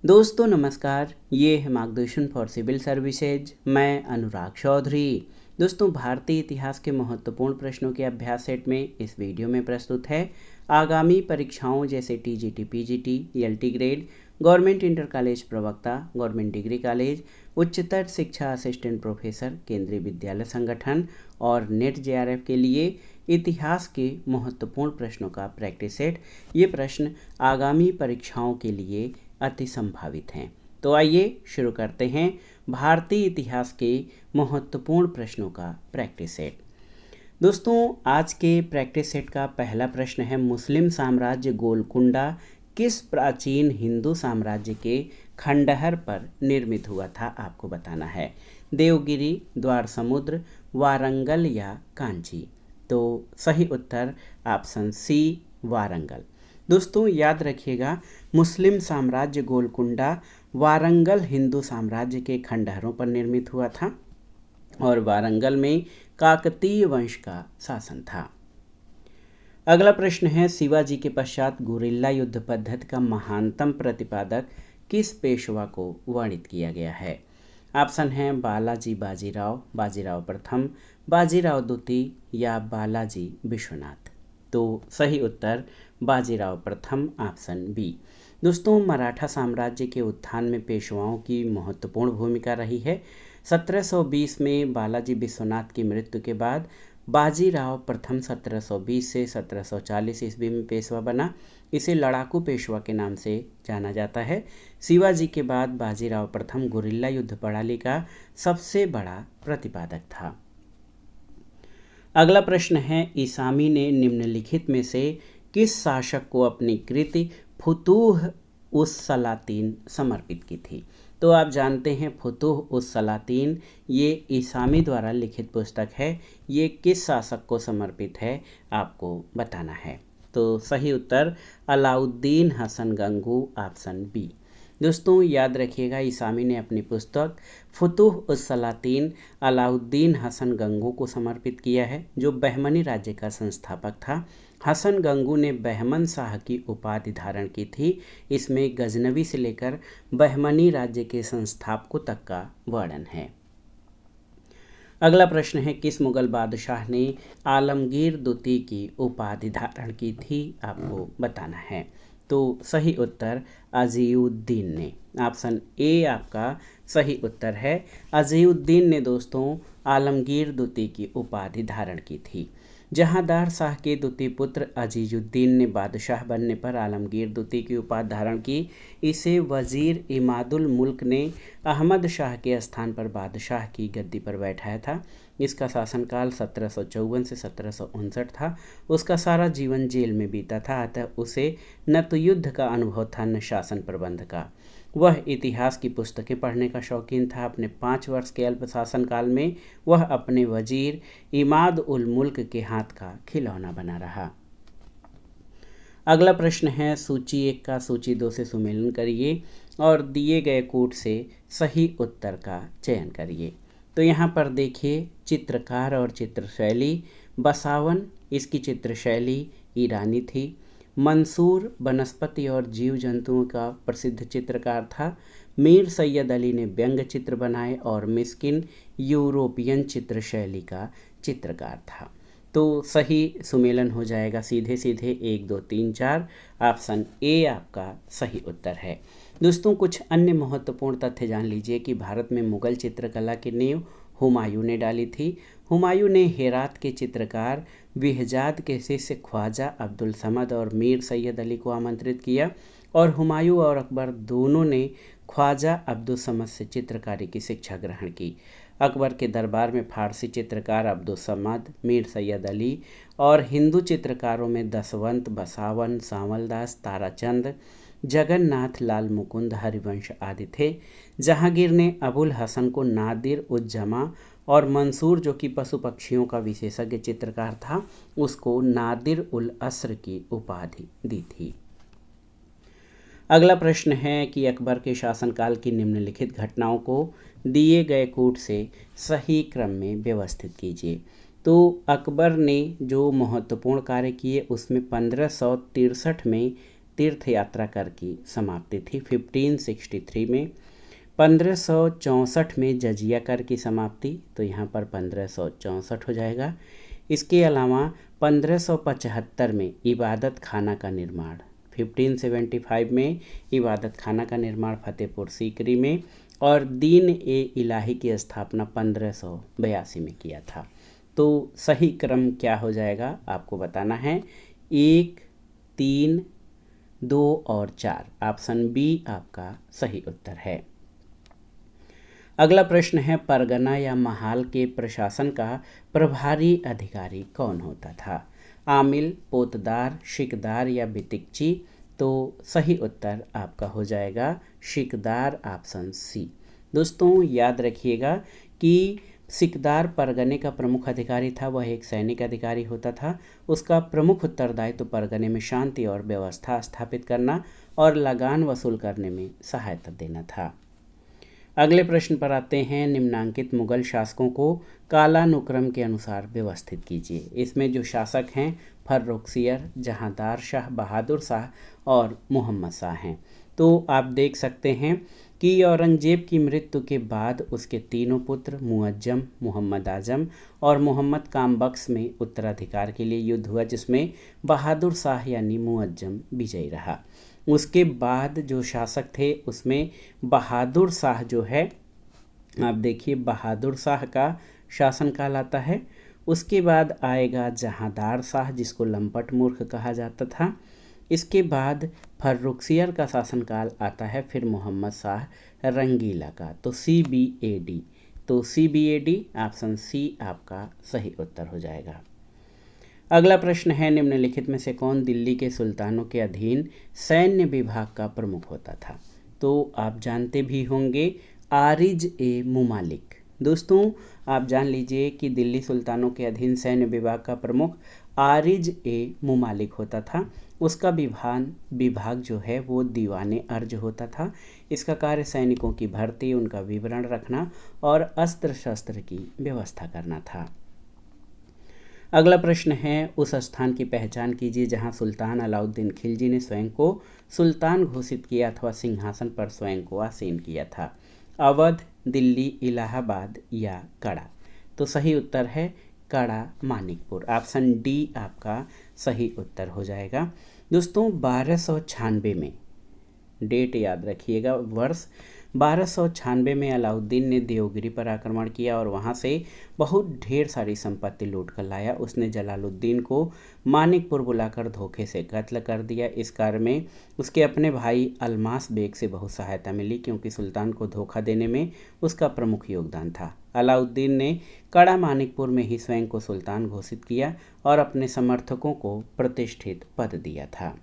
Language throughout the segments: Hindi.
दोस्तों नमस्कार, ये है मार्गदर्शन फॉर सिविल सर्विसेज। मैं अनुराग चौधरी। दोस्तों, भारतीय इतिहास के महत्वपूर्ण प्रश्नों के अभ्यास सेट में इस वीडियो में प्रस्तुत है आगामी परीक्षाओं जैसे TGT, PGT, LT grade, government inter college प्रवक्ता, गवर्नमेंट डिग्री कॉलेज, उच्चतर शिक्षा असिस्टेंट प्रोफेसर, केंद्रीय विद्यालय संगठन और नेट जेआरएफ के लिए इतिहास के महत्वपूर्ण प्रश्नों का प्रैक्टिस सेट। ये प्रश्न आगामी परीक्षाओं के लिए अति संभावित हैं। तो आइए शुरू करते हैं भारतीय इतिहास के महत्वपूर्ण प्रश्नों का प्रैक्टिस सेट। दोस्तों, आज के प्रैक्टिस सेट का पहला प्रश्न है, मुस्लिम साम्राज्य गोलकुंडा किस प्राचीन हिंदू साम्राज्य के खंडहर पर निर्मित हुआ था? आपको बताना है। देवगिरी, द्वार समुद्र, वारंगल या कांची? तो सही उत्तर ऑप्शन सी, वारंगल। दोस्तों याद रखिएगा, मुस्लिम साम्राज्य गोलकुंडा वारंगल हिंदू साम्राज्य के खंडहरों पर निर्मित हुआ था और वारंगल में काकतीय वंश का शासन था। अगला प्रश्न है, शिवाजी के पश्चात गुरिल्ला युद्ध पद्धति का महानतम प्रतिपादक किस पेशवा को वर्णित किया गया है? ऑप्शन है बालाजी बाजीराव, बाजीराव प्रथम, बाजीराव द्वितीय या बालाजी विश्वनाथ? तो सही उत्तर बाजीराव प्रथम, ऑप्शन बी। दोस्तों, मराठा साम्राज्य के उत्थान में पेशवाओं की महत्वपूर्ण भूमिका रही है। 1720 में बालाजी विश्वनाथ की मृत्यु के बाद बाजीराव प्रथम 1720 से 1740 ईस्वी में पेशवा बना। इसे लड़ाकू पेशवा के नाम से जाना जाता है। शिवाजी के बाद बाजीराव प्रथम गुरिल्ला युद्ध प्रणाली का सबसे बड़ा प्रतिपादक था। अगला प्रश्न है, ईसामी ने निम्नलिखित में से किस शासक को अपनी कृति फुतूह उस सलातीन समर्पित की थी? तो आप जानते हैं फुतूह उस सलातीन ये ईसामी द्वारा लिखित पुस्तक है। ये किस शासक को समर्पित है आपको बताना है। तो सही उत्तर अलाउद्दीन हसन गंगू, ऑप्शन बी। दोस्तों याद रखिएगा, ईसामी ने अपनी पुस्तक फुतूह उस सलातीन अलाउद्दीन हसन गंगू को समर्पित किया है, जो बहमनी राज्य का संस्थापक था। हसन गंगू ने बहमन शाह की उपाधि धारण की थी। इसमें गजनवी से लेकर बहमनी राज्य के संस्थापकों तक का वर्णन है। अगला प्रश्न है, किस मुगल बादशाह ने आलमगीर द्वितीय की उपाधि धारण की थी? आपको बताना है। तो सही उत्तर अज़ीउद्दीन ने, ऑप्शन ए आपका सही उत्तर है। अज़ीउद्दीन ने दोस्तों आलमगीर द्वितीय की उपाधि धारण की थी। जहांदार शाह के द्वितीय पुत्र अजीजुद्दीन ने बादशाह बनने पर आलमगीर द्वितीय की उपाधि धारण की। इसे वजीर इमादुल मुल्क ने अहमद शाह के स्थान पर बादशाह की गद्दी पर बैठाया था। इसका शासनकाल 1754 से 1759 था। उसका सारा जीवन जेल में बीता था, अतः उसे न तो युद्ध का अनुभव था न शासन प्रबंध का। वह इतिहास की पुस्तकें पढ़ने का शौकीन था। अपने 5 वर्ष के अल्प शासनकाल में वह अपने वजीर इमाद उल मुल्क के हाथ का खिलौना बना रहा। अगला प्रश्न है, सूची 1 का सूची 2 से सुमेलन करिए और दिए गए कोड से सही उत्तर का चयन करिए। तो यहाँ पर देखिए, चित्रकार और चित्रशैली, बसावन इसकी चित्रशैली ईरानी थी। मंसूर वनस्पति और जीव जंतुओं का प्रसिद्ध चित्रकार था। मीर सैयद अली ने व्यंग्य चित्र बनाए और मिस्किन यूरोपियन चित्रशैली का चित्रकार था। तो सही सुमेलन हो जाएगा सीधे सीधे 1 2 3 4, ऑप्शन ए आपका सही उत्तर है। दोस्तों, कुछ अन्य महत्वपूर्ण तथ्य जान लीजिए कि भारत में मुगल चित्रकला की नींव हुमायूं ने डाली थी। हुमायूं ने हेरात के चित्रकार बिहजाद के शिष्य ख्वाजा अब्दुल समद और मीर सैयद अली को आमंत्रित किया और हुमायूं और अकबर दोनों ने ख्वाजा अब्दुल समद से चित्रकारी की शिक्षा ग्रहण की। अकबर के दरबार में फारसी चित्रकार अब्दुल समद, मीर सैयद अली और हिंदू चित्रकारों में दसवंत, बसावन, सांवलदास, ताराचंद, जगन्नाथ लाल मुकुंद हरिवंश आदि थे। जहांगीर ने अबुल हसन को नादिर उज्जमा और मंसूर, जो कि पशु पक्षियों का विशेषज्ञ चित्रकार था, उसको नादिर उल अस्र की उपाधि दी थी। अगला प्रश्न है कि अकबर के शासनकाल की निम्नलिखित घटनाओं को दिए गए कूट से सही क्रम में व्यवस्थित कीजिए। तो अकबर ने जो महत्वपूर्ण कार्य किए उसमें 1563 में तीर्थ यात्रा कर की समाप्ति थी 1563 में। 1564 में जजिया कर की समाप्ति, तो यहाँ पर 1564 हो जाएगा। इसके अलावा 1575 में इबादत खाना का निर्माण, 1575 में इबादत खाना का निर्माण फतेहपुर सीकरी में, और दीन ए इलाही की स्थापना 1582 में किया था। तो सही क्रम क्या हो जाएगा आपको बताना है, 1, 3, 2 और 4। ऑप्शन बी आपका सही उत्तर है। अगला प्रश्न है, परगना या महाल के प्रशासन का प्रभारी अधिकारी कौन होता था? आमिल, पोतदार, शिकदार या बितिकची? तो सही उत्तर आपका हो जाएगा शिकदार, ऑप्शन सी। दोस्तों याद रखिएगा कि सिकदार परगने का प्रमुख अधिकारी था, वह एक सैनिक अधिकारी होता था। उसका प्रमुख उत्तरदायित्व तो परगने में शांति और व्यवस्था स्थापित करना और लगान वसूल करने में सहायता देना था। अगले प्रश्न पर आते हैं, निम्नांकित मुगल शासकों को कालानुक्रम के अनुसार व्यवस्थित कीजिए। इसमें जो शासक हैं फर्रुखसियर, जहांदार शाह, बहादुर शाह और मोहम्मद शाह हैं। तो आप देख सकते हैं कि औरंगजेब की मृत्यु के बाद उसके तीनों पुत्र मुअज्जम, मोहम्मद आजम और मोहम्मद कामबख्श में उत्तराधिकार के लिए युद्ध हुआ, जिसमें बहादुर शाह यानी मुअज्जम विजयी रहा। उसके बाद जो शासक थे उसमें बहादुर शाह जो है, आप देखिए बहादुर शाह का शासनकाल आता है। उसके बाद आएगा जहांदार शाह, जिसको लंपट मूर्ख कहा जाता था। इसके बाद फर्रुखसियर का शासनकाल आता है, फिर मोहम्मद शाह रंगीला का, तो CBAD। तो CBAD ऑप्शन सी आपका सही उत्तर हो जाएगा। अगला प्रश्न है, निम्नलिखित में से कौन दिल्ली के सुल्तानों के अधीन सैन्य विभाग का प्रमुख होता था? तो आप जानते भी होंगे आरिज ए मुमालिक। दोस्तों आप जान लीजिए कि दिल्ली सुल्तानों के अधीन सैन्य विभाग का प्रमुख आरिज ए मुमालिक होता था। उसका विभाग जो है वो दीवाने अर्ज होता था। इसका कार्य सैनिकों की भर्ती, उनका विवरण रखना और अस्त्र शस्त्र की व्यवस्था करना था। अगला प्रश्न है, उस स्थान की पहचान कीजिए जहां सुल्तान अलाउद्दीन खिलजी ने स्वयं को सुल्तान घोषित किया अथवा सिंहासन पर स्वयं को आसीन किया था। अवध, दिल्ली, इलाहाबाद या कड़ा? तो सही उत्तर है कड़ा, मानिकपुर। ऑप्शन डी आपका सही उत्तर हो जाएगा। दोस्तों 1296 में, डेट याद रखिएगा, वर्ष 1296 में अलाउद्दीन ने देवगिरी पर आक्रमण किया और वहां से बहुत ढेर सारी संपत्ति लूट कर लाया। उसने जलालुद्दीन को मानिकपुर बुलाकर धोखे से कत्ल कर दिया। इस कार्य में उसके अपने भाई अलमास बेग से बहुत सहायता मिली, क्योंकि सुल्तान को धोखा देने में उसका प्रमुख योगदान था। अलाउद्दीन ने कड़ा मानिकपुर में ही स्वयं को सुल्तान घोषित किया और अपने समर्थकों को प्रतिष्ठित पद दिया था।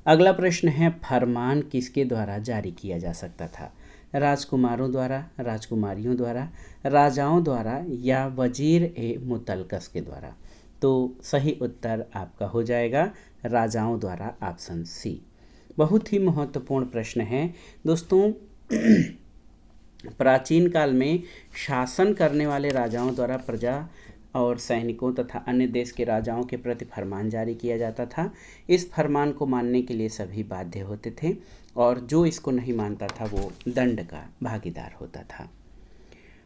अगला प्रश्न है, फरमान किसके द्वारा जारी किया जा सकता था? राजकुमारों द्वारा, राजकुमारियों द्वारा, राजाओं द्वारा या वजीर ए मुतलकस के द्वारा? तो सही उत्तर आपका हो जाएगा राजाओं द्वारा, ऑप्शन सी। बहुत ही महत्वपूर्ण प्रश्न है दोस्तों। प्राचीन काल में शासन करने वाले राजाओं द्वारा प्रजा और सैनिकों तथा अन्य देश के राजाओं के प्रति फरमान जारी किया जाता था। इस फरमान को मानने के लिए सभी बाध्य होते थे और जो इसको नहीं मानता था वो दंड का भागीदार होता था।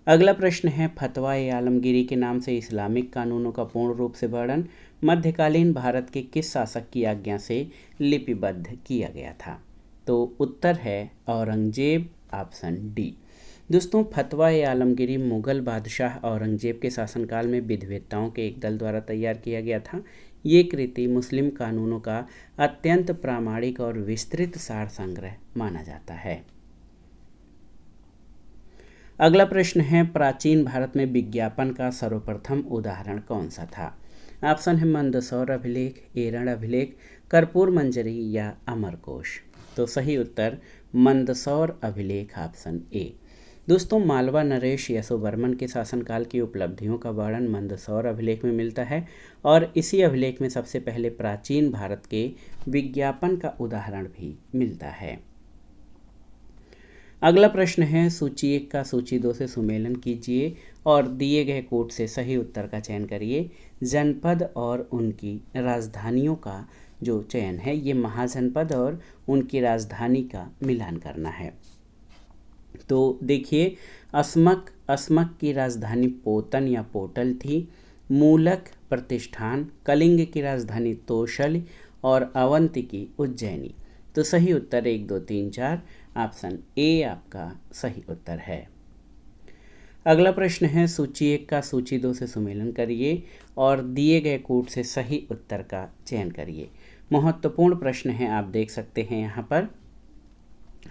अगला प्रश्न है, फतवा ए आलमगीरी के नाम से इस्लामिक कानूनों का पूर्ण रूप से वर्णन मध्यकालीन भारत के किस शासक की आज्ञा से लिपिबद्ध किया गया था? तो उत्तर है औरंगजेब, ऑप्शन डी। दोस्तों फतवा ए आलमगीरी मुगल बादशाह औरंगजेब के शासनकाल में विद्वताओं के एक दल द्वारा तैयार किया गया था। ये कृति मुस्लिम कानूनों का अत्यंत प्रामाणिक और विस्तृत सार संग्रह माना जाता है। अगला प्रश्न है, प्राचीन भारत में विज्ञापन का सर्वप्रथम उदाहरण कौन सा था? ऑप्शन है मंदसौर अभिलेख, एरण अभिलेख, कर्पूर मंजरी या अमरकोश? तो सही उत्तर मंदसौर अभिलेख, ऑप्शन ए। दोस्तों मालवा नरेश यशोवर्मन के शासनकाल की उपलब्धियों का वर्णन मंदसौर अभिलेख में मिलता है और इसी अभिलेख में सबसे पहले प्राचीन भारत के विज्ञापन का उदाहरण भी मिलता है। अगला प्रश्न है, सूची 1 का सूची 2 से सुमेलन कीजिए और दिए गए कोड से सही उत्तर का चयन करिए। जनपद और उनकी राजधानियों का जो चयन है ये महाजनपद और उनकी राजधानी का मिलान करना है। तो देखिए, अस्मक की राजधानी पोतन या पोटल थी, मूलक प्रतिष्ठान, कलिंग की राजधानी तोशल और अवंती की उज्जैनी। तो सही उत्तर 1, 2, 3, 4 ऑप्शन ए आपका सही उत्तर है। अगला प्रश्न है, सूची 1 का सूची 2 से सुमेलन करिए और दिए गए कूट से सही उत्तर का चयन करिए। महत्वपूर्ण प्रश्न है, आप देख सकते हैं यहाँ पर।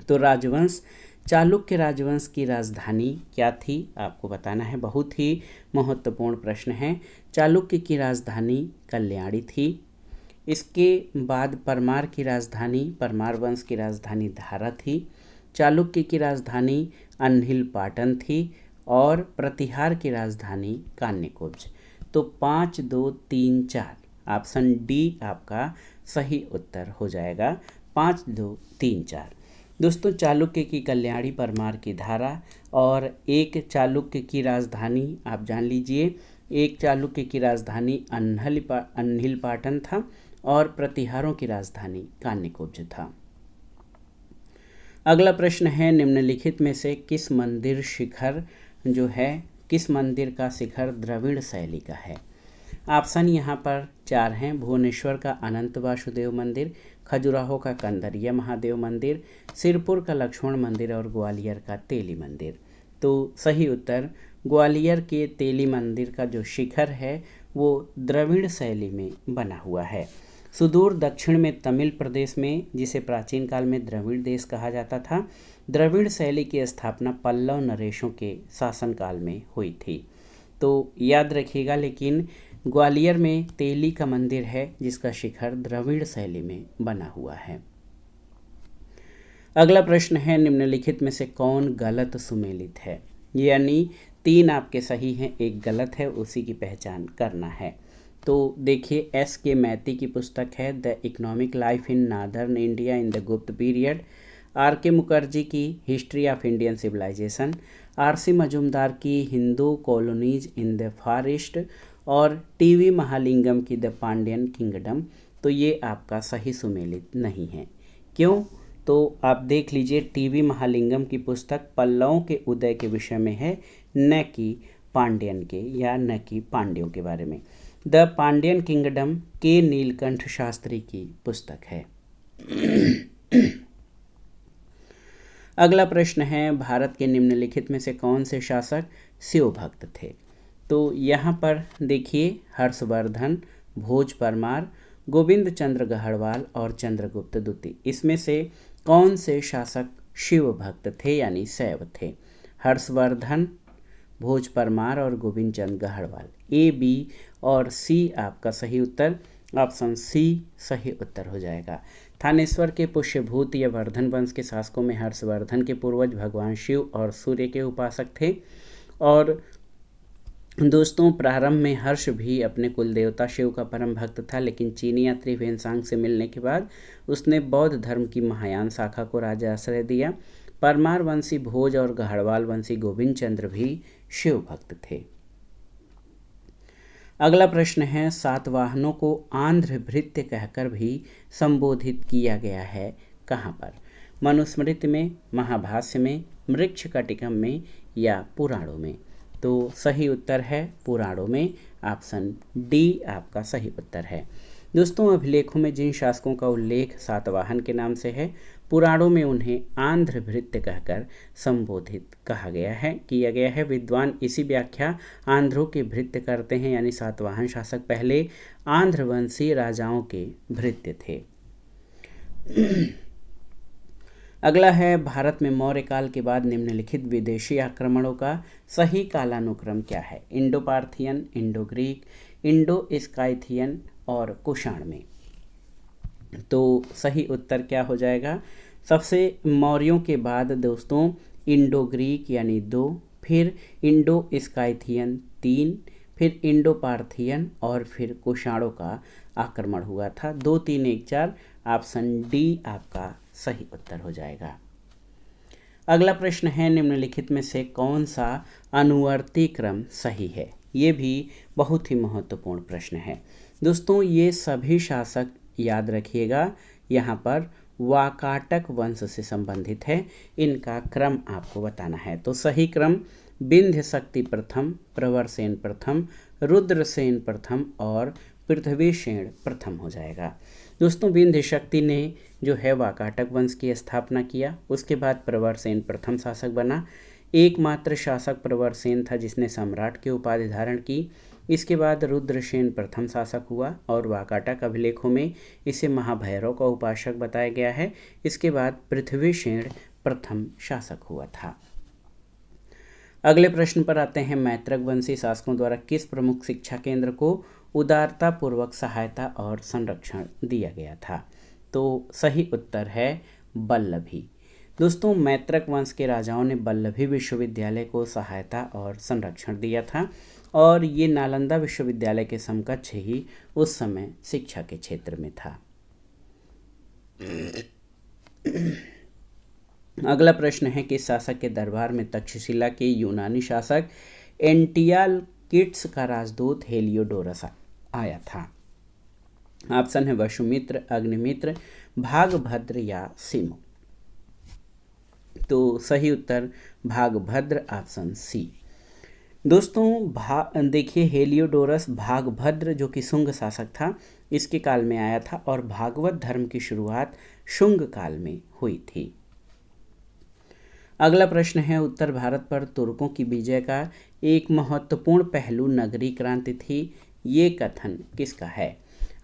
तो राजवंश, चालुक्य राजवंश की राजधानी क्या थी आपको बताना है। बहुत ही महत्वपूर्ण प्रश्न है। चालुक्य की राजधानी कल्याणी थी। इसके बाद परमार की राजधानी, परमार वंश की राजधानी धारा थी। चालुक्य की राजधानी अनहिल पाटन थी और प्रतिहार की राजधानी कान्यकुब्ज। तो 5, 2, 3, 4 ऑप्शन डी आपका सही उत्तर हो जाएगा। 5, 2, 3, 4। दोस्तों, चालुक्य की कल्याणी, परमार की धारा और एक चालुक्य की राजधानी आप जान लीजिए, एक चालुक्य की राजधानी अनहिल पाटन था और प्रतिहारों की राजधानी कान्यकुब्ज था। अगला प्रश्न है, निम्नलिखित में से किस मंदिर शिखर जो है, किस मंदिर का शिखर द्रविड़ शैली का है। ऑप्शन यहाँ पर 4 हैं। भुवनेश्वर का अनंत वासुदेव मंदिर, खजुराहो का कंदरिया महादेव मंदिर, सिरपुर का लक्ष्मण मंदिर और ग्वालियर का तेली मंदिर। तो सही उत्तर, ग्वालियर के तेली मंदिर का जो शिखर है वो द्रविड़ शैली में बना हुआ है। सुदूर दक्षिण में तमिल प्रदेश में, जिसे प्राचीन काल में द्रविड़ देश कहा जाता था, द्रविड़ शैली की स्थापना पल्लव नरेशों के शासनकाल में हुई थी। तो याद रखिएगा, लेकिन ग्वालियर में तेली का मंदिर है जिसका शिखर द्रविड़ शैली में बना हुआ है। अगला प्रश्न है, निम्नलिखित में से कौन गलत सुमेलित है, यानी 3 आपके सही हैं, 1 गलत है, उसी की पहचान करना है। तो देखिए, एस के मैती की पुस्तक है the economic life in northern India in the Gupta period, R K Mukherjee की history of Indian civilization, R C Majumdar की Hindu colonies in the far east और टीवी महालिंगम की द पांड्यन किंगडम। तो ये आपका सही सुमेलित नहीं है। क्यों? तो आप देख लीजिए, टीवी महालिंगम की पुस्तक पल्लवों के उदय के विषय में है, न कि पांड्यन के या न कि पांड्यों के बारे में। द पांड्यन किंगडम के नीलकंठ शास्त्री की पुस्तक है। अगला प्रश्न है, भारत के निम्नलिखित में से कौन से शासक शिव भक्त थे। तो यहाँ पर देखिए, हर्षवर्धन, भोज परमार, गोविंद चंद्र गढ़वाल और चंद्रगुप्त द्वितीय, इसमें से कौन से शासक शिव भक्त थे यानी शैव थे। हर्षवर्धन, भोज परमार और गोविंद चंद्र गढ़वाल। ए, बी और सी आपका सही उत्तर, ऑप्शन सी सही उत्तर हो जाएगा। थानेश्वर के पुष्यभूत या वर्धन वंश के शासकों में हर्षवर्धन के पूर्वज भगवान शिव और सूर्य के उपासक थे। और दोस्तों, प्रारंभ में हर्ष भी अपने कुल देवता शिव का परम भक्त था, लेकिन चीनी यात्री वेनसांग से मिलने के बाद उसने बौद्ध धर्म की महायान शाखा को राज्य आश्रय दिया। परमार वंशी भोज और गढ़वाल वंशी गोविंद चंद्र भी शिव भक्त थे। अगला प्रश्न है, सातवाहनों को आंध्र भृत्य कहकर भी संबोधित किया गया है कहाँ पर। मनुस्मृति में, महाभाष्य में, मृच्छकटिकम में या पुराणों में। तो सही उत्तर है पुराणों में, ऑप्शन डी आपका सही उत्तर है। दोस्तों, अभिलेखों में जिन शासकों का उल्लेख सातवाहन के नाम से है, पुराणों में उन्हें आंध्र भृत्य कहकर संबोधित किया गया है। विद्वान इसी व्याख्या आंध्रों के भृत्य करते हैं, यानी सातवाहन शासक पहले आंध्रवंशी राजाओं के भृत्य थे। अगला है, भारत में मौर्य काल के बाद निम्नलिखित विदेशी आक्रमणों का सही कालानुक्रम क्या है। Indo Parthian, Indo Greek, Indo Scythian और कुषाण में। तो सही उत्तर क्या हो जाएगा। सबसे मौर्यों के बाद दोस्तों इंडो ग्रीक यानी 2, फिर इंडो स्काइथियन 3, फिर इंडो पार्थियन और फिर कुषाणों का आक्रमण हुआ था। 2, 3, 1, 4 ऑप्शन डी आपका सही उत्तर हो जाएगा। अगला प्रश्न है, निम्नलिखित में से कौन सा अनुवर्ती क्रम सही है। ये भी बहुत ही महत्वपूर्ण प्रश्न है। दोस्तों, ये सभी शासक याद रखिएगा यहाँ पर वाकाटक वंश से संबंधित है। इनका क्रम आपको बताना है। तो सही क्रम विंध्य शक्ति प्रथम, प्रवरसेन प्रथम, रुद्रसेन प्रथम और पृथ्वीसेन प्रथम हो जाएगा। दोस्तों विंध्य शक्ति ने जो है वाकाटक वंश की स्थापना किया। उसके बाद प्रवरसेन प्रथम शासक बना। एकमात्र शासक प्रवरसेन था जिसने सम्राट की उपाधि धारण की। इसके बाद रुद्रसेन प्रथम शासक हुआ और वाकाटक अभिलेखों में इसे महाभैरव का उपासक बताया गया है। इसके बाद पृथ्वीसेन प्रथम शासक हुआ था। अगले प्रश्न पर आते हैं। मैत्रक वंशी शासकों द्वारा किस प्रमुख शिक्षा केंद्र को उदारता पूर्वक सहायता और संरक्षण दिया गया था? तो सही उत्तर है वल्लभी। दोस्तों मैत्रक वंश के राजाओं ने वल्लभी विश्वविद्यालय को सहायता और संरक्षण दिया था और ये नालंदा विश्वविद्यालय के समकक्ष ही उस समय शिक्षा के क्षेत्र में था। अगला प्रश्न है कि शासक के दरबार में तक्षशिला के यूनानी शासक एंटियालकिड्स का राजदूत हेलियोडोरस आया था। ऑप्शन है वसुमित्र, अग्निमित्र, भागभद्र या सिमु। तो सही उत्तर भागभद्र, ऑप्शन सी। दोस्तों देखिए हेलियोडोरस भागभद्र जो कि शुंग शासक था इसके काल में आया था और भागवत धर्म की शुरुआत शुंग काल में हुई थी। अगला प्रश्न है उत्तर भारत पर तुर्कों की विजय का एक महत्वपूर्ण पहलू नगरी क्रांति थी। ये कथन किसका है?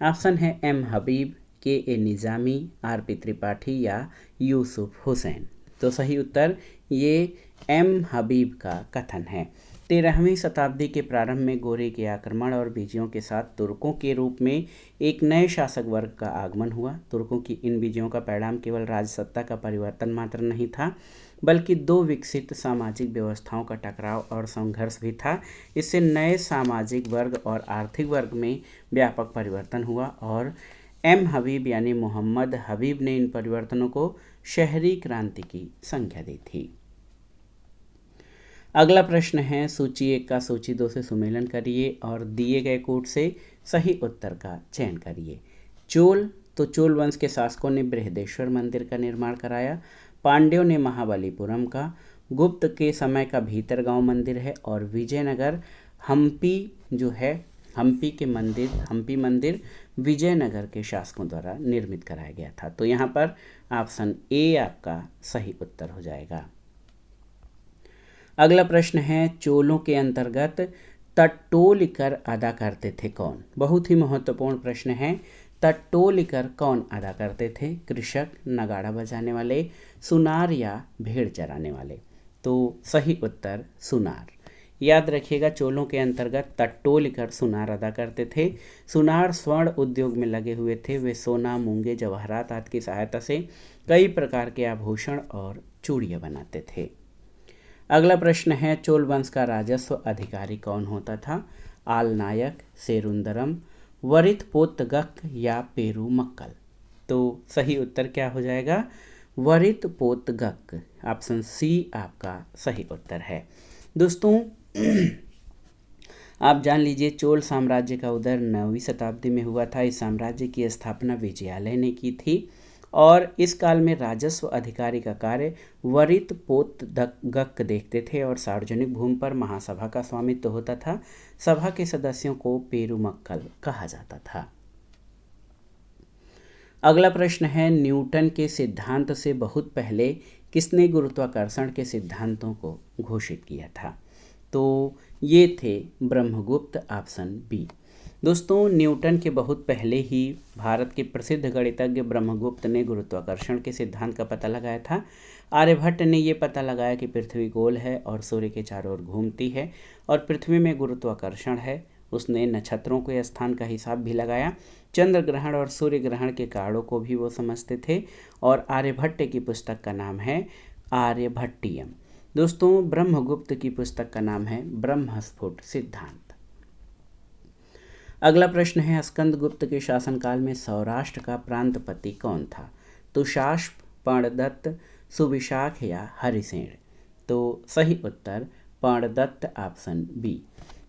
ऑप्शन है एम हबीब, के ए निज़ामी, आर पी त्रिपाठी या यूसुफ हुसैन। तो सही उत्तर ये एम हबीब का कथन है। 13वीं शताब्दी के प्रारंभ में गोरे के आक्रमण और विजयों के साथ तुर्कों के रूप में एक नए शासक वर्ग का आगमन हुआ। तुर्कों की इन विजयों का परिणाम केवल राजसत्ता का परिवर्तन मात्र नहीं था बल्कि दो विकसित सामाजिक व्यवस्थाओं का टकराव और संघर्ष भी था। इससे नए सामाजिक वर्ग और आर्थिक वर्ग में व्यापक परिवर्तन हुआ और एम हबीब यानी मोहम्मद हबीब ने इन परिवर्तनों को शहरी क्रांति की संज्ञा दी थी। अगला प्रश्न है सूची 1 का सूची 2 से सुमेलन करिए और दिए गए कोड से सही उत्तर का चयन करिए। चोल, तो चोल वंश के शासकों ने बृहदेश्वर मंदिर का निर्माण कराया। पांड्यों ने महाबलीपुरम का। गुप्त के समय का भीतरगांव मंदिर है और विजयनगर हम्पी जो है हम्पी मंदिर विजयनगर के शासकों द्वारा निर्मित कराया गया था। तो यहाँ पर ऑप्शन ए आपका सही उत्तर हो जाएगा। अगला प्रश्न है चोलों के अंतर्गत टट्टोल कर अदा करते थे कौन? बहुत ही महत्वपूर्ण प्रश्न है। टट्टोल कर कौन अदा करते थे? कृषक, नगाड़ा बजाने वाले, सुनार या भेड़ चराने वाले? तो सही उत्तर सुनार। याद रखिएगा चोलों के अंतर्गत टट्टोल कर सुनार अदा करते थे। सुनार स्वर्ण उद्योग में लगे हुए थे। वे सोना, मूंगे, जवाहरात आदि की सहायता से कई प्रकार के आभूषण और चूड़ियाँ बनाते थे। अगला प्रश्न है चोल वंश का राजस्व अधिकारी कौन होता था? आल नायक, सेरुंदरम, वरित पोतगक या पेरू मक्कल? तो सही उत्तर क्या हो जाएगा? वरित पोतगक। ऑप्शन सी आपका सही उत्तर है। दोस्तों आप जान लीजिए चोल साम्राज्य का उदय 9वीं शताब्दी में हुआ था। इस साम्राज्य की स्थापना विजयालय ने की थी और इस काल में राजस्व अधिकारी का कार्य वरित पोतगक देखते थे और सार्वजनिक भूमि पर महासभा का स्वामित्व होता था। सभा के सदस्यों को पेरूमक्कल कहा जाता था। अगला प्रश्न है न्यूटन के सिद्धांत से बहुत पहले किसने गुरुत्वाकर्षण के सिद्धांतों को घोषित किया था? तो ये थे ब्रह्मगुप्त, ऑप्शन बी। दोस्तों न्यूटन के बहुत पहले ही भारत के प्रसिद्ध गणितज्ञ ब्रह्मगुप्त ने गुरुत्वाकर्षण के सिद्धांत का पता लगाया था। आर्यभट्ट ने ये पता लगाया कि पृथ्वी गोल है और सूर्य के चारों ओर घूमती है और पृथ्वी में गुरुत्वाकर्षण है। उसने नक्षत्रों के स्थान का हिसाब भी लगाया। चंद्र ग्रहण और सूर्य ग्रहण के कारणों को भी वो समझते थे और आर्यभट्ट की पुस्तक का नाम है आर्यभट्टियम। दोस्तों ब्रह्मगुप्त की पुस्तक का नाम है ब्रह्मस्फुट सिद्धांत। अगला प्रश्न है स्कंदगुप्त के शासनकाल में सौराष्ट्र का प्रांतपति कौन था? तुषाश्व, पर्णदत्त, सुविशाख या हरिसेन? तो सही उत्तर पर्णदत्त, ऑप्शन बी।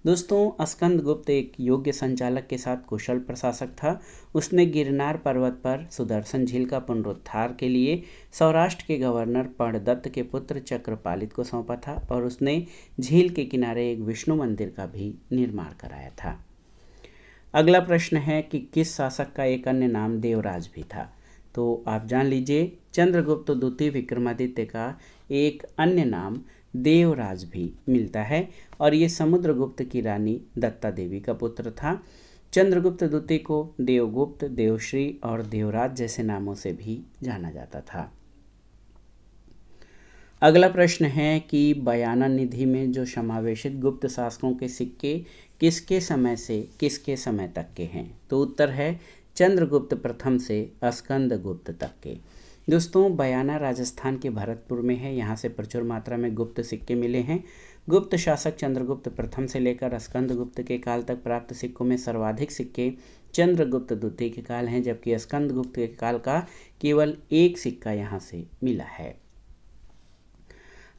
दोस्तों स्कंदगुप्त एक योग्य संचालक के साथ कुशल प्रशासक था। उसने गिरनार पर्वत पर सुदर्शन झील का पुनरुद्धार के लिए सौराष्ट्र के गवर्नर पर्णदत्त के पुत्र चक्रपालित को सौंपा था और उसने झील के किनारे एक विष्णु मंदिर का भी निर्माण कराया था। अगला प्रश्न है कि किस शासक का एक अन्य नाम देवराज भी था। तो आप जान लीजिए, चंद्रगुप्त द्वितीय विक्रमादित्य का एक अन्य नाम देवराज भी मिलता है और ये समुद्रगुप्त की रानी दत्ता देवी का पुत्र था। चंद्रगुप्त द्वितीय को देवगुप्त, देवश्री और देवराज जैसे नामों से भी जाना जाता था। अगला प्रश्न है कि बयाना निधि में जो समावेशित गुप्त शासकों के सिक्के किसके समय से किसके समय तक के हैं। तो उत्तर है चंद्रगुप्त प्रथम से स्कंदगुप्त तक के। दोस्तों बयाना राजस्थान के भरतपुर में है। यहाँ से प्रचुर मात्रा में गुप्त सिक्के मिले हैं। गुप्त शासक चंद्रगुप्त प्रथम से लेकर स्कंदगुप्त के काल तक प्राप्त सिक्कों में सर्वाधिक सिक्के चंद्रगुप्त द्वितीय के काल हैं, जबकि स्कंदगुप्त के काल का केवल एक सिक्का यहाँ से मिला है।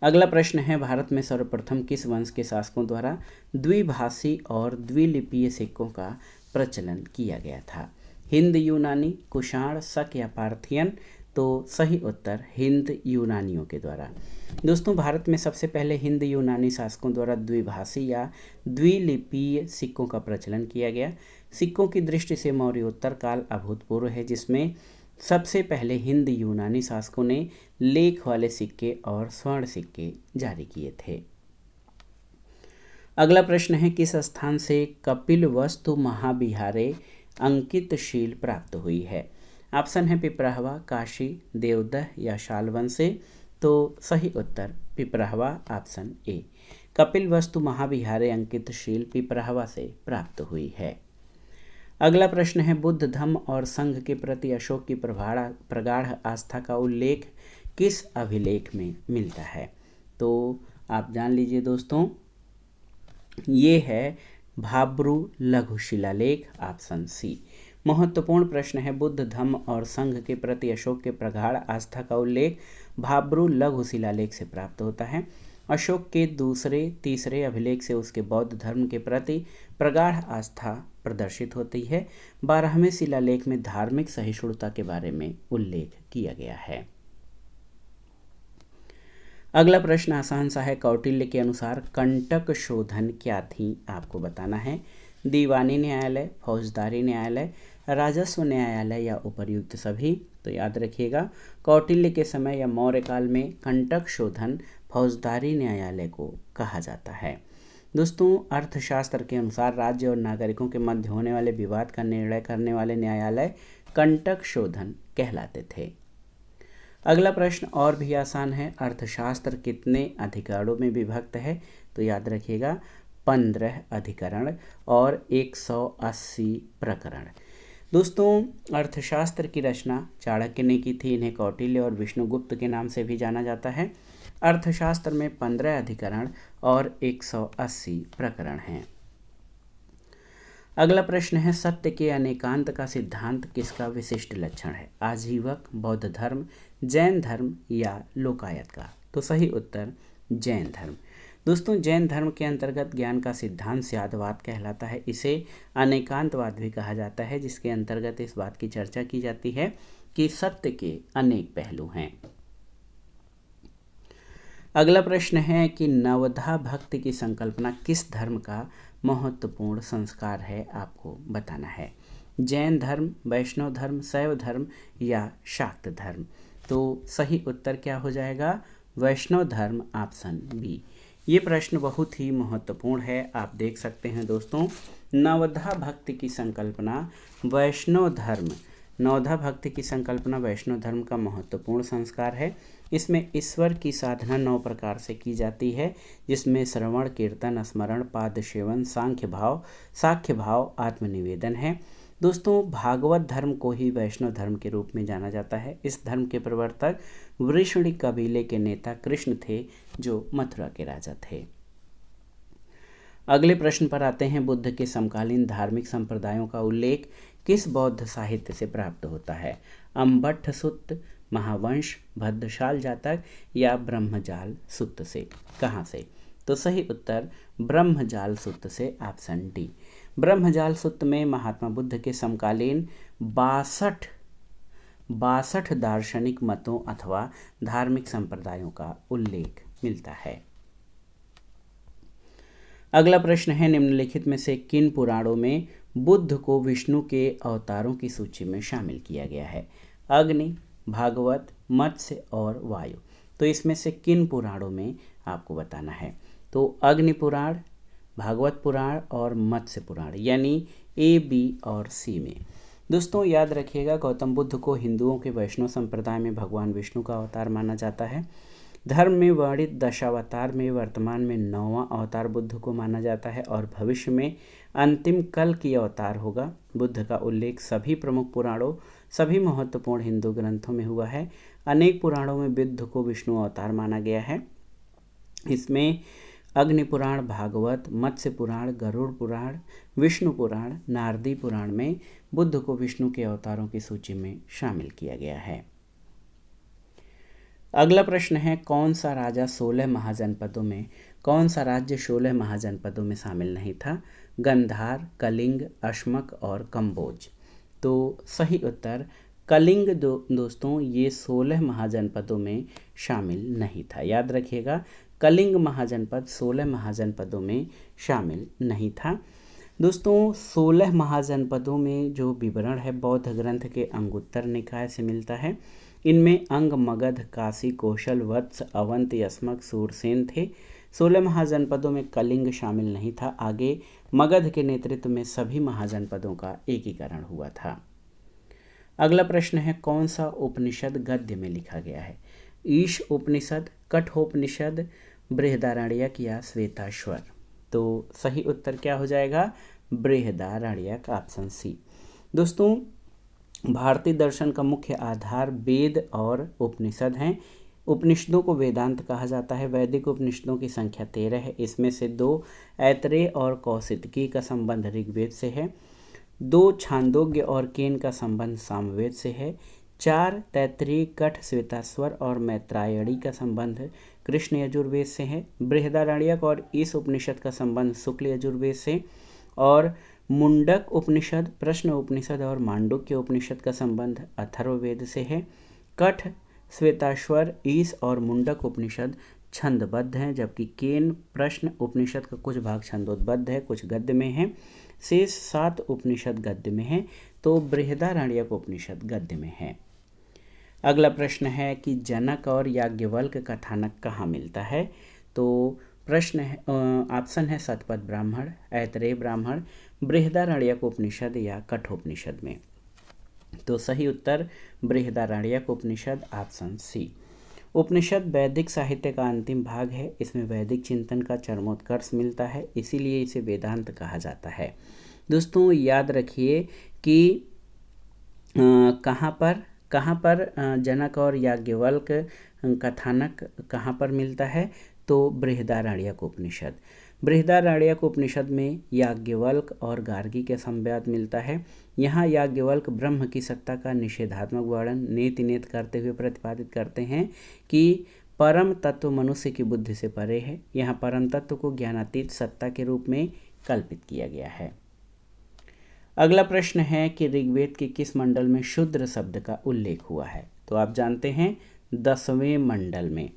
अगला प्रश्न है, भारत में सर्वप्रथम किस वंश के शासकों द्वारा द्विभाषी और द्विलिपीय सिक्कों का प्रचलन किया गया था। हिंद यूनानी, कुषाण, शक या पार्थियन। तो सही उत्तर हिंद यूनानियों के द्वारा। दोस्तों भारत में सबसे पहले हिंद यूनानी शासकों द्वारा द्विभाषी या द्विलिपीय सिक्कों का प्रचलन किया गया। सिक्कों की दृष्टि से मौर्योत्तर काल अभूतपूर्व है, जिसमें सबसे पहले हिंद यूनानी शासकों ने लेख वाले सिक्के और स्वर्ण सिक्के जारी किए थे। अगला प्रश्न है, किस स्थान से कपिलवस्तु महाविहारे अंकित शील प्राप्त हुई है। ऑप्शन है पिपराहवा, काशी, देवदह या शालवन से। तो सही उत्तर पिपराहवा, ऑप्शन ए। कपिलवस्तु महाविहारे अंकित शील पिपराहवा से प्राप्त हुई है। अगला प्रश्न है, बुद्ध धम्म और संघ के प्रति अशोक की प्रगाढ़ आस्था का उल्लेख किस अभिलेख में मिलता है। तो आप जान लीजिए दोस्तों, ये है भाब्रू लघु शिलालेख, ऑप्शन सी। महत्वपूर्ण प्रश्न है, बुद्ध धम्म और संघ के प्रति अशोक के प्रगाढ़ आस्था का उल्लेख भाब्रू लघु शिलालेख से प्राप्त होता है। अशोक के दूसरे तीसरे अभिलेख से उसके बौद्ध धर्म के प्रति प्रगाढ़ आस्था प्रदर्शित होती है। 12वें शिलालेख में धार्मिक सहिष्णुता के बारे में उल्लेख किया गया है। अगला प्रश्न आसान सा है, कौटिल्य के अनुसार कंटक शोधन क्या थी, आपको बताना है। दीवानी न्यायालय, फौजदारी न्यायालय, राजस्व न्यायालय या उपर्युक्त सभी। तो याद रखिएगा, कौटिल्य के समय या मौर्य काल में कंटक शोधन फौजदारी न्यायालय को कहा जाता है। दोस्तों अर्थशास्त्र के अनुसार राज्य और नागरिकों के मध्य होने वाले विवाद का निर्णय करने वाले न्यायालय कंटक शोधन कहलाते थे। अगला प्रश्न और भी आसान है, अर्थशास्त्र कितने अधिकरणों में विभक्त है। तो याद रखिएगा 15 अधिकरण और 180 प्रकरण। दोस्तों अर्थशास्त्र की रचना चाणक्य ने की थी। इन्हें कौटिल्य और विष्णुगुप्त के नाम से भी जाना जाता है। अर्थशास्त्र में 15 अधिकरण और 180 प्रकरण हैं। अगला प्रश्न है, सत्य के अनेकांत का सिद्धांत किसका विशिष्ट लक्षण है। आजीवक, बौद्ध धर्म, जैन धर्म या लोकायत का। तो सही उत्तर जैन धर्म। दोस्तों जैन धर्म के अंतर्गत ज्ञान का सिद्धांत स्यादवाद कहलाता है। इसे अनेकांतवाद भी कहा जाता है, जिसके अंतर्गत इस बात की चर्चा की जाती है कि सत्य के अनेक पहलू हैं। अगला प्रश्न है कि नवधा भक्ति की संकल्पना किस धर्म का महत्वपूर्ण संस्कार है, आपको बताना है। जैन धर्म, वैष्णव धर्म, शैव धर्म या शाक्त धर्म। तो सही उत्तर क्या हो जाएगा, वैष्णव धर्म, ऑप्शन बी। ये प्रश्न बहुत ही महत्वपूर्ण है। आप देख सकते हैं दोस्तों, नवधा भक्ति की संकल्पना वैष्णव धर्म, नवधा भक्ति की संकल्पना वैष्णव धर्म का महत्वपूर्ण संस्कार है। इसमें ईश्वर की साधना 9 प्रकार से की जाती है, जिसमें श्रवण, कीर्तन, स्मरण, पाद सेवन, सांख्य भाव, साख्य भाव, आत्मनिवेदन है। दोस्तों भागवत धर्म को ही वैष्णव धर्म के रूप में जाना जाता है। इस धर्म के प्रवर्तक वृषणी कबीले के नेता कृष्ण थे, जो मथुरा के राजा थे। अगले प्रश्न पर आते हैं, बुद्ध के समकालीन धार्मिक संप्रदायों का उल्लेख किस बौद्ध साहित्य से प्राप्त होता है। अम्बट्ठ सुत्त, महावंश, भद्रशाल जातक या ब्रह्मजाल सुत्त से। कहाँ से। तो सही उत्तर ब्रह्मजाल सूक्त से ऑप्शन डी। ब्रह्मजाल सूक्त में महात्मा बुद्ध के समकालीन 62 दार्शनिक मतों अथवा धार्मिक संप्रदायों का उल्लेख मिलता है। अगला प्रश्न है, निम्नलिखित में से किन पुराणों में बुद्ध को विष्णु के अवतारों की सूची में शामिल किया गया है? अग्नि, भागवत, मत्स्य और वायु। तो इसमें से किन पुराणों में आपको बताना है? तो अग्नि पुराण, भागवत पुराण और मत्स्य पुराण, यानी ए, बी और सी में। दोस्तों याद रखिएगा, गौतम बुद्ध को हिंदुओं के वैष्णव संप्रदाय में भगवान विष्णु का अवतार माना जाता है। धर्म में वर्णित दशावतार में वर्तमान में 9वां अवतार बुद्ध को माना जाता है और भविष्य में अंतिम कल की अवतार होगा। बुद्ध का उल्लेख सभी प्रमुख पुराणों, सभी महत्वपूर्ण हिंदू ग्रंथों में हुआ है। अनेक पुराणों में बुद्ध को विष्णु अवतार माना गया है। इसमें अग्नि पुराण, भागवत, मत्स्य पुराण, गरुड़ पुराण, विष्णु पुराण, नारदी पुराण में बुद्ध को विष्णु के अवतारों की सूची में शामिल किया गया है। अगला प्रश्न है, कौन सा राज्य 16 महाजनपदों में शामिल नहीं था? गंधार, कलिंग, अश्मक और कंबोज। तो सही उत्तर कलिंग दोस्तों ये 16 महाजनपदों में शामिल नहीं था। याद रखिएगा, कलिंग महाजनपद 16 महाजनपदों में शामिल नहीं था। दोस्तों 16 महाजनपदों में जो विवरण है बौद्ध ग्रंथ के अंगुत्तर निकाय से मिलता है। इनमें अंग, मगध, काशी, कौशल, वत्स, अवंत, यस्मक, सूरसेन थे। 16 महाजनपदों में कलिंग शामिल नहीं था। आगे मगध के नेतृत्व में सभी महाजनपदों का एकीकरण हुआ था। अगला प्रश्न है, कौन सा उपनिषद गद्य में लिखा गया है? ईश उपनिषद, कठोपनिषद, बृहदारण्यक या श्वेताश्वर। तो सही उत्तर क्या हो जाएगा? Brihadaranyaka, option C. दोस्तों भारतीय दर्शन का मुख्य आधार वेद और उपनिषद हैं। उपनिषदों को वेदांत कहा जाता है। वैदिक उपनिषदों की संख्या 13 है। इसमें से 2 ऐतरेय और कौशितकी का संबंध ऋग्वेद से है। 2 छांदोग्य और केन का संबंध सामवेद से है। 4 तैत्तिरीय, कठ, श्वेताश्वर और मैत्रायणी का संबंध कृष्ण यजुर्वेद से है। बृहदारण्यक और इस उपनिषद का संबंध शुक्ल यजुर्वेद से। और मुंडक उपनिषद, प्रश्न उपनिषद और मांडुक्य उपनिषद का संबंध अथर्ववेद से है। कठ, श्वेताश्वर, ईश और मुंडक उपनिषद छंदबद्ध हैं, जबकि केन, प्रश्न उपनिषद का कुछ भाग छंदोद्बद्ध है, कुछ गद्य में है। शेष 7 उपनिषद गद्य में है। तो बृहदारण्यक उपनिषद गद्य में है। अगला प्रश्न है कि जनक और याज्ञवल्क कथानक कहाँ मिलता है? तो प्रश्न है, ऑप्शन है शतपथ ब्राह्मण, ऐतरेय ब्राह्मण, बृहदारण्यक उपनिषद या कठोपनिषद में। तो सही उत्तर बृहदारण्यक उपनिषद, ऑप्शन सी। उपनिषद वैदिक साहित्य का अंतिम भाग है। इसमें वैदिक चिंतन का चरमोत्कर्ष मिलता है, इसीलिए इसे वेदांत कहा जाता है। दोस्तों याद रखिए कि कहाँ पर जनक और याज्ञवल्क कथानक कहाँ पर मिलता है? तो बृहदारण्यक उपनिषद। बृहदारण्यक उपनिषद में याज्ञवल्क और गार्गी के संवाद मिलता है। यहाँ याज्ञवल्क ब्रह्म की सत्ता का निषेधात्मक वर्णन नेति नेत करते हुए प्रतिपादित करते हैं कि परम तत्व मनुष्य की बुद्धि से परे है। यहाँ परम तत्व को ज्ञानातीत सत्ता के रूप में कल्पित किया गया है। अगला प्रश्न है कि ऋग्वेद के किस मंडल में शूद्र शब्द का उल्लेख हुआ है? तो आप जानते हैं 10वें मंडल में।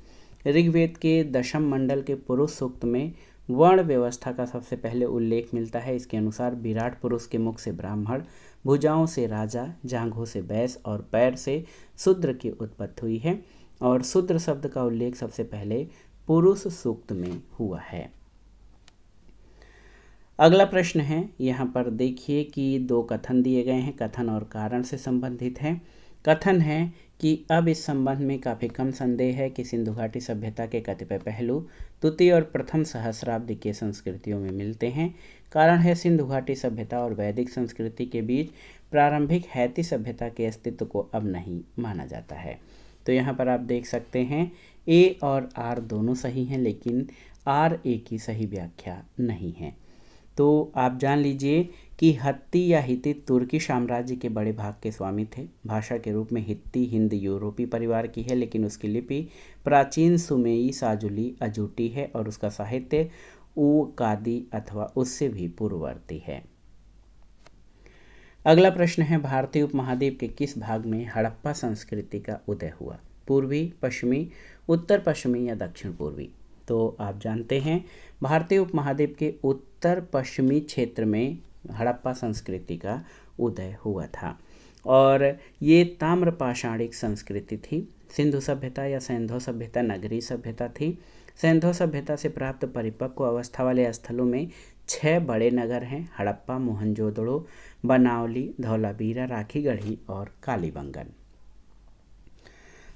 ऋग्वेद के 10वें मंडल के पुरुष सूक्त में वर्ण व्यवस्था का सबसे पहले उल्लेख मिलता है। इसके अनुसार विराट पुरुष के मुख से ब्राह्मण, भुजाओं से राजा, जांघों से वैश्य और पैर से शूद्र की उत्पत्ति हुई है। और शूद्र शब्द का उल्लेख सबसे पहले पुरुष सूक्त में हुआ है। अगला प्रश्न है, यहाँ पर देखिए कि 2 कथन दिए गए हैं, कथन और कारण से संबंधित हैं। कथन है कि अब इस संबंध में काफ़ी कम संदेह है कि सिंधु घाटी सभ्यता के कतिपय पहलू द्वितीय और प्रथम सहस्राब्दी के संस्कृतियों में मिलते हैं। कारण है सिंधु घाटी सभ्यता और वैदिक संस्कृति के बीच प्रारंभिक हैती सभ्यता के अस्तित्व को अब नहीं माना जाता है। तो यहाँ पर आप देख सकते हैं ए और आर दोनों सही हैं, लेकिन आर ए की सही व्याख्या नहीं है। तो आप जान लीजिए कि हत्ती या हित्तित तुर्की साम्राज्य के बड़े भाग के स्वामी थे। भाषा के रूप में हित्ती हिंद यूरोपी परिवार की है, लेकिन उसकी लिपि प्राचीन सुमेरी साजुली अजूटी है और उसका साहित्य उकादी अथवा उससे भी पूर्ववर्ती है। अगला प्रश्न है, भारतीय उपमहाद्वीप के किस भाग में हड़प्पा संस्कृति का उदय हुआ? पूर्वी, पश्चिमी, उत्तर पश्चिमी या दक्षिण पूर्वी? तो आप जानते हैं भारतीय उपमहाद्वीप के उत्तर पश्चिमी क्षेत्र में हड़प्पा संस्कृति का उदय हुआ था और ये ताम्रपाषाणिक संस्कृति थी। सिंधु सभ्यता या सैंधव सभ्यता नगरीय सभ्यता थी। सैंधव सभ्यता से प्राप्त परिपक्व अवस्था वाले स्थलों में 6 बड़े नगर हैं: हड़प्पा, मोहनजोदड़ो, बनावली, धौलावीरा, राखीगढ़ी और कालीबंगन।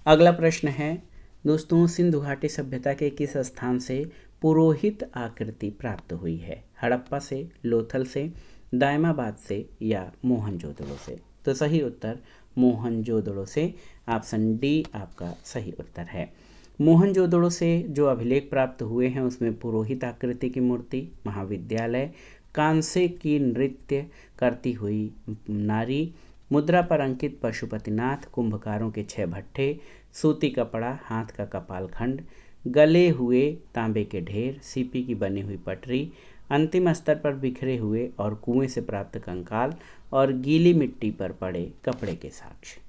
अगला प्रश्न है दोस्तों, सिंधु घाटी सभ्यता के किस स्थान से पुरोहित आकृति प्राप्त हुई है? हड़प्पा से, लोथल से, दायमाबाद से या मोहनजोदड़ो से? तो सही उत्तर मोहनजोदड़ो से, ऑप्शन डी आपका सही उत्तर है। मोहनजोदड़ो से जो अभिलेख प्राप्त हुए हैं उसमें पुरोहित आकृति की मूर्ति, महाविद्यालय, कांसे की नृत्य करती हुई नारी, मुद्रा पर अंकित पशुपतिनाथ, कुंभकारों के 6 भट्ठे, सूती कपड़ा, हाथ का कपालखंड, गले हुए तांबे के ढेर, सीपी की बनी हुई पटरी, अंतिम स्तर पर बिखरे हुए और कुएं से प्राप्त कंकाल और गीली मिट्टी पर पड़े कपड़े के साक्ष्य।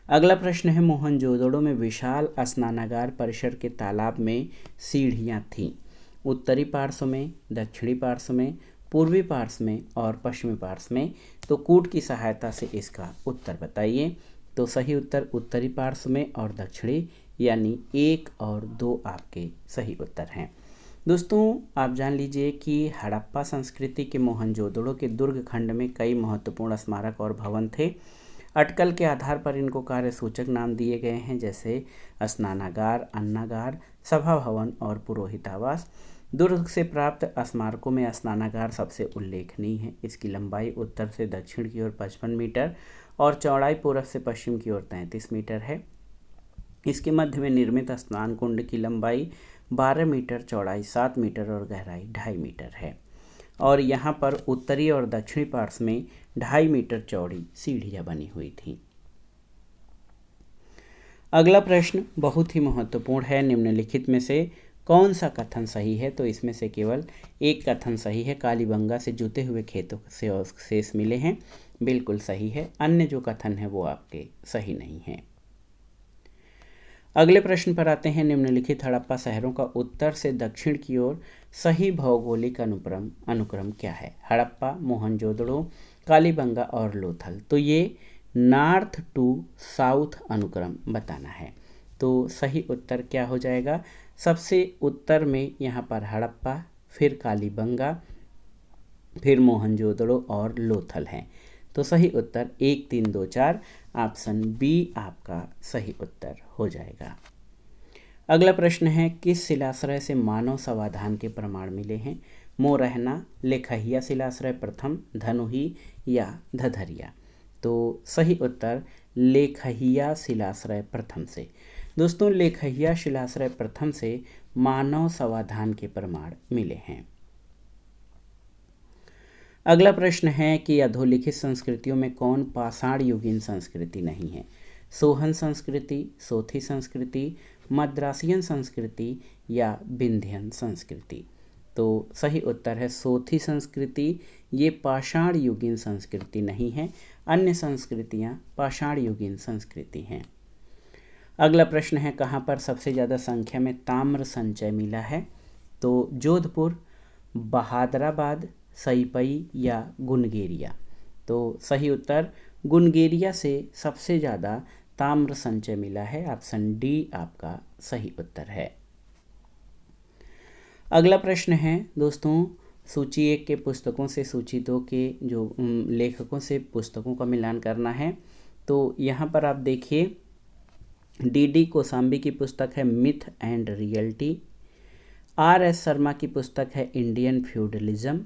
अगला प्रश्न है, मोहनजोदड़ो में विशाल स्नानागार परिसर के तालाब में सीढ़ियाँ थीं। उत्तरी पार्श्व में, दक्षिणी पार्श्व में, पूर्वी पार्श्व में और पश्चिमी पार्श्व में। तो कूट की सहायता से इसका उत्तर बताइए। तो सही उत्तर उत्तरी पार्श्व में और दक्षिणी, यानी 1 और 2 आपके सही उत्तर हैं। दोस्तों आप जान लीजिए कि हड़प्पा संस्कृति के मोहनजोदड़ो के दुर्ग खंड में कई महत्वपूर्ण स्मारक और भवन थे। अटकल के आधार पर इनको कार्य सूचक नाम दिए गए हैं, जैसे स्नानागार, अन्नागार, सभा भवन और पुरोहित आवास। दुर्ग से प्राप्त स्मारकों में स्नानागार सबसे उल्लेखनीय है। इसकी लंबाई उत्तर से दक्षिण की ओर 55 मीटर और चौड़ाई पूर्व से पश्चिम की ओर 33 मीटर है। इसके मध्य में निर्मित स्नान कुंड की लंबाई 12 मीटर, चौड़ाई 7 मीटर और गहराई 2.5 मीटर है और यहाँ पर उत्तरी और दक्षिणी पार्श्व में 2.5 मीटर चौड़ी सीढ़ियाँ बनी हुई थी। अगला प्रश्न बहुत ही महत्वपूर्ण है, निम्नलिखित में से कौन सा कथन सही है? तो इसमें से केवल एक कथन सही है, कालीबंगा से जुते हुए खेतों से अवशेष मिले हैं, बिल्कुल सही है। अन्य जो कथन है वो आपके सही नहीं है। अगले प्रश्न पर आते हैं, निम्नलिखित हड़प्पा शहरों का उत्तर से दक्षिण की ओर सही भौगोलिक अनुक्रम क्या है? हड़प्पा, मोहनजोदड़ो, कालीबंगा और लोथल। तो ये नॉर्थ टू साउथ अनुक्रम बताना है। तो सही उत्तर क्या हो जाएगा? सबसे उत्तर में यहाँ पर हड़प्पा, फिर कालीबंगा, फिर मोहनजोदड़ो और लोथल हैं। तो सही उत्तर 1, 3, 2, 4 ऑप्शन बी आपका सही उत्तर हो जाएगा। अगला प्रश्न है, किस शिलाश्रय से मानव समाधान के प्रमाण मिले हैं? मोरहना, लेखहिया शिलाश्रय प्रथम, धनुही या धधरिया? तो सही उत्तर लेखहिया शिलाश्रय प्रथम से। दोस्तों लेखहिया शिलाश्रय प्रथम से मानव समाधान के प्रमाण मिले हैं। अगला प्रश्न है कि अधोलिखित संस्कृतियों में कौन पाषाण युगीन संस्कृति नहीं है? सोहन संस्कृति, सोथी संस्कृति, मद्रासियन संस्कृति या विंध्यन संस्कृति? तो सही उत्तर है सोथी संस्कृति। ये पाषाण युगीन संस्कृति नहीं है, अन्य संस्कृतियाँ पाषाण युगीन संस्कृति हैं। अगला प्रश्न है, कहाँ पर सबसे ज़्यादा संख्या में ताम्र संचय मिला है? तो जोधपुर, बहादराबाद, सईपई या गुनगेरिया? तो सही उत्तर गुनगेरिया से सबसे ज़्यादा ताम्र संचय मिला है, ऑप्शन डी आपका सही उत्तर है। अगला प्रश्न है दोस्तों, सूची 1 के पुस्तकों से सूची 2 के जो लेखकों से पुस्तकों का मिलान करना है। तो यहाँ पर आप देखिए, डी कोसाम्बी की पुस्तक है myth and reality, RS. Sharma की पुस्तक है इंडियन फ्यूडलिज्म।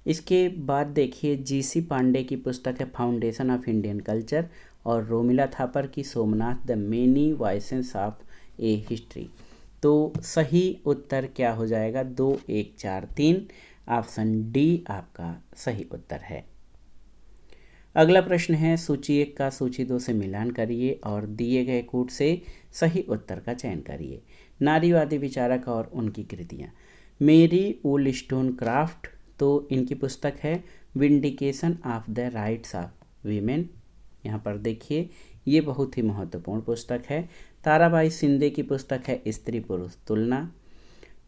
इसके बाद देखिए जी.सी. पांडे की पुस्तक है फाउंडेशन ऑफ इंडियन कल्चर और रोमिला थापर की Somnath the many voices of A history. तो सही उत्तर क्या हो जाएगा? 2, 1, 4, 3 ऑप्शन डी आपका सही उत्तर है। अगला प्रश्न है, सूची 1 का सूची 2 से मिलान करिए और दिए गए कूट से सही उत्तर का चयन करिए। नारीवादी विचारक और उनकी कृतियाँ। मेरी वुलस्टोनक्राफ्ट, तो इनकी पुस्तक है vindication of the rights of women. यहाँ पर देखिए, ये बहुत ही महत्वपूर्ण पुस्तक है। ताराबाई शिंदे की पुस्तक है स्त्री पुरुष तुलना।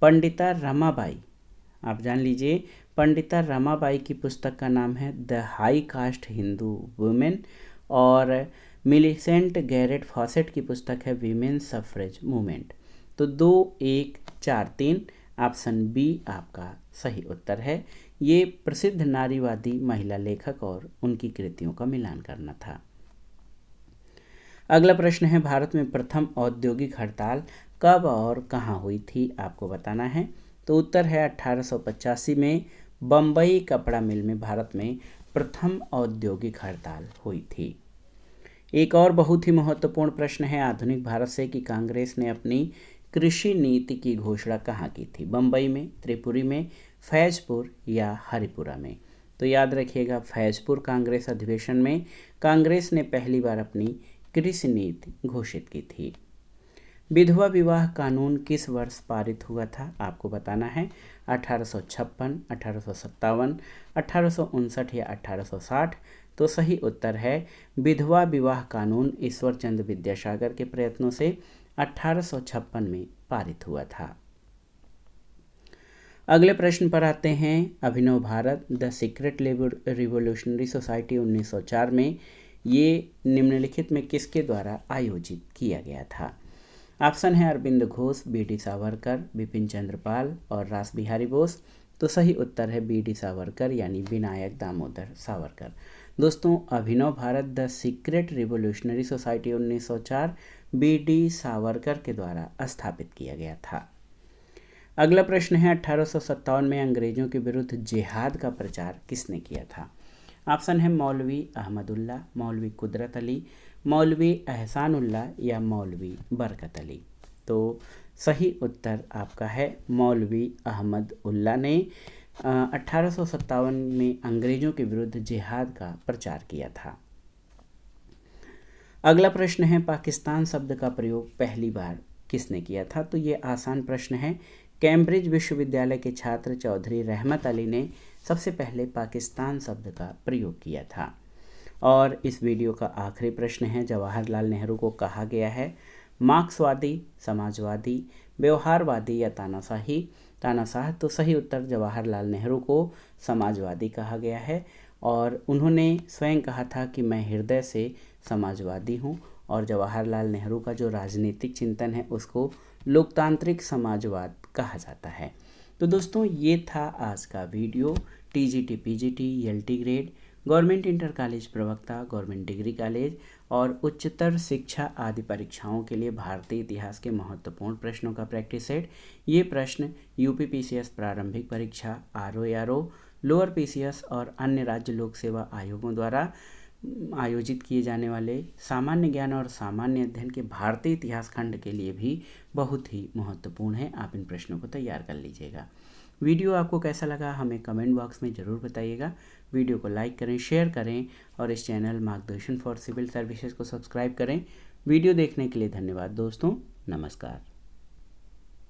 पंडिता रमाबाई, आप जान लीजिए, पंडिता रमाबाई की पुस्तक का नाम है the high cast Hindu women. और मिलिसेंट गैरेट फॉसेट की पुस्तक है वीमेन सफ्रेज मूवमेंट। तो 2, 1, 4, 3 ऑप्शन बी आपका सही उत्तर है। ये प्रसिद्ध नारीवादी महिला लेखक और उनकी कृतियों का मिलान करना था। अगला प्रश्न है, भारत में प्रथम औद्योगिक हड़ताल कब और कहाँ हुई थी, आपको बताना है। तो उत्तर है 1885 में बम्बई कपड़ा मिल में भारत में प्रथम औद्योगिक हड़ताल हुई थी। एक और बहुत ही महत्वपूर्ण प्रश्न है, आधुनिक भारत से कि कांग्रेस ने अपनी कृषि नीति की घोषणा कहाँ की थी, बम्बई में, त्रिपुरी में, फैजपुर या हरिपुरा में। तो याद रखिएगा, फैजपुर कांग्रेस अधिवेशन में कांग्रेस ने पहली बार अपनी कृषि नीति घोषित की थी। विधवा विवाह कानून किस वर्ष पारित हुआ था, आपको बताना है। 1856, 1857, 1859 या 1860। तो सही उत्तर है विधवा विवाह कानून ईश्वर चंद्र विद्यासागर के प्रयत्नों से 1856 में पारित हुआ था। अगले प्रश्न पर आते हैं, Abhinav Bharat the secret revolutionary society 1904 में ये निम्नलिखित में किसके द्वारा आयोजित किया गया था। ऑप्शन है अरविंद घोष, बी.डी. सावरकर, बिपिन चंद्र पाल और रास बिहारी बोस। तो सही उत्तर है बी.डी. सावरकर यानी विनायक दामोदर सावरकर। दोस्तों, Abhinav Bharat the secret revolutionary society 1904 बी.डी. सावरकर के द्वारा स्थापित किया गया था। अगला प्रश्न है, 1857 में अंग्रेजों के विरुद्ध जिहाद का प्रचार किसने किया था। ऑप्शन है मौलवी अहमदुल्ला, मौलवी कुदरत अली, मौलवी एहसानुल्लाह या मौलवी बरकत अली। तो सही उत्तर आपका है मौलवी अहमद उल्ला ने 1857 में अंग्रेजों के विरुद्ध जिहाद का प्रचार किया था। अगला प्रश्न है, पाकिस्तान शब्द का प्रयोग पहली बार किसने किया था। तो ये आसान प्रश्न है। कैम्ब्रिज विश्वविद्यालय के छात्र चौधरी रहमत अली ने सबसे पहले पाकिस्तान शब्द का प्रयोग किया था। और इस वीडियो का आखिरी प्रश्न है, जवाहरलाल नेहरू को कहा गया है मार्क्सवादी, समाजवादी, व्यवहारवादी या तानाशाह। तो सही उत्तर जवाहरलाल नेहरू को समाजवादी कहा गया है। और उन्होंने स्वयं कहा था कि मैं हृदय से समाजवादी हूँ। और जवाहरलाल नेहरू का जो राजनीतिक चिंतन है उसको लोकतांत्रिक समाजवाद कहा जाता है। तो दोस्तों, ये था आज का video. TGT, PGT, LT grade, government inter college प्रवक्ता, गवर्नमेंट डिग्री कॉलेज और उच्चतर शिक्षा आदि परीक्षाओं के लिए भारतीय इतिहास के महत्वपूर्ण प्रश्नों का प्रैक्टिस सेट। ये प्रश्न यूपी पीसीएस प्रारंभिक परीक्षा, आरओ, लोअर पीसीएस और अन्य राज्य लोक सेवा आयोगों द्वारा आयोजित किए जाने वाले सामान्य ज्ञान और सामान्य अध्ययन के भारतीय इतिहास खंड के लिए भी बहुत ही महत्वपूर्ण है। आप इन प्रश्नों को तैयार कर लीजिएगा। वीडियो आपको कैसा लगा हमें कमेंट बॉक्स में ज़रूर बताइएगा। वीडियो को लाइक करें, शेयर करें और इस चैनल मार्गदर्शन फॉर सिविल सर्विसेज को सब्सक्राइब करें। वीडियो देखने के लिए धन्यवाद दोस्तों, नमस्कार।